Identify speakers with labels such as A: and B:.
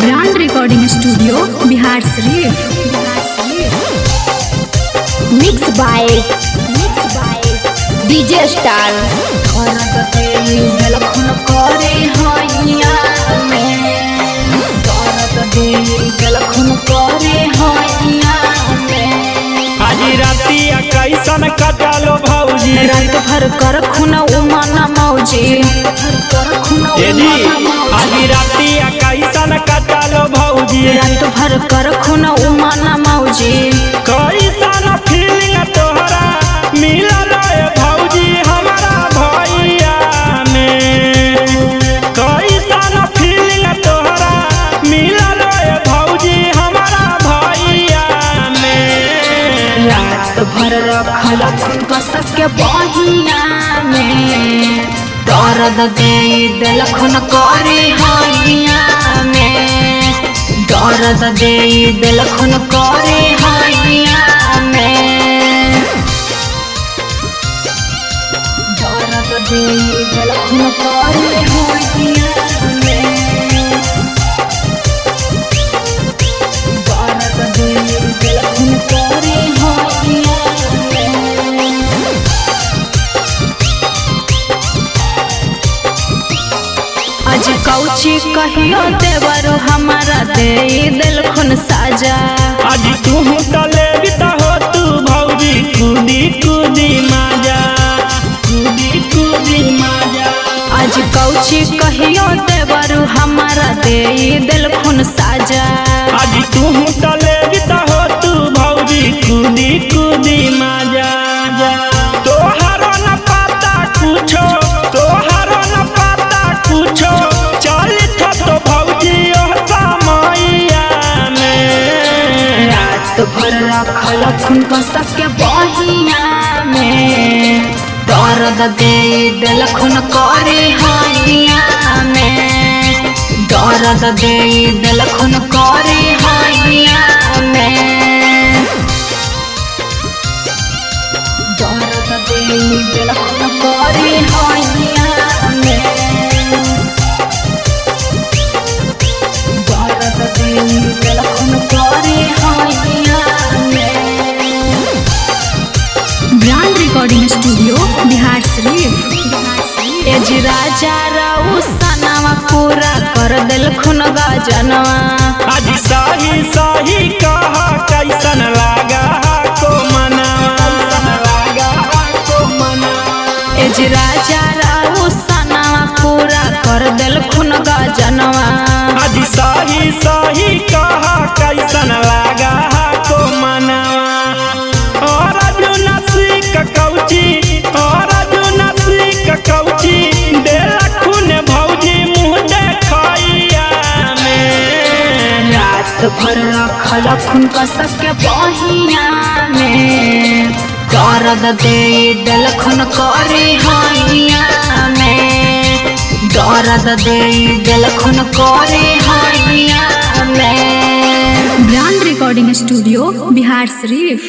A: Brand recording studio Bihar Sharif.
B: Mix by DJ star.
C: आजी रातिया कैसन कटालो भौजी
A: रात भर कर खुना उमाना मौजी।
C: आजी रातिया कैसन कटालो भौजी
A: रात भर कर खुना उमाना मौजी।
C: कैसन फीलिंग तोहरा मिलल भौजी हमारा भैया में। कैसन फीलिंग तोहरा मिलल भौजी हमारा भैया में।
A: रात भर रखल कसक के बहिया में दर्द दे दिलखुन करे हैया में। दर्द दे दिलखुन करे हैया में। दर्द दे दिलखुन करे हैया में। दर्द दे दिलखुन करे हैया में। आज कौची कहियो देवरो हमारा दे दिलखुन साजा।
C: आज तू तले बिता हो तू भौजी कूदी कूदी माजा। कूदी कूदी माजा।
A: आज कौची कहियो देवरो हमारा दे दिलखुन साजा।
C: आज तू तले बिता हो तू भौजी कूदी कूदी माजा। तोहरो न पता कुछो तोहरो न पता कुछो चलित तो भौजी ओ समैया में।
A: रात भर रखल खून कसक के बहिया में दर्द दे दिलखुन करे हैया में। दर्द दे दिलखुन करे हैया में। दर्द दे दिलखुन करे हैया में। दर्द दे दिलखुन करे हैया में। ब्रांड रिकॉर्डिंग स्टूडियो बिहार शरीफ। एज राजा राउ सनावा पूरा कर दिलखुन गजनवा।
C: आज सही सही कहा कैसन लागा को मना।
A: एज राजा राउ सनावा पूरा कर दिलखुन गजनवा।
C: आज सही सही कहा कैसन लागा को मना। और जुनसी कौची और जुनसी कौची दिलखुन भौजी मुँह देखैया में।
A: रात भर रखल खून कसक के बहिया में दर्द दे दिलखुन करे हैया में। दर्द दे दिलखुन करे हैया में। ब्रांड रिकॉर्डिंग स्टूडियो बिहार शरीफ।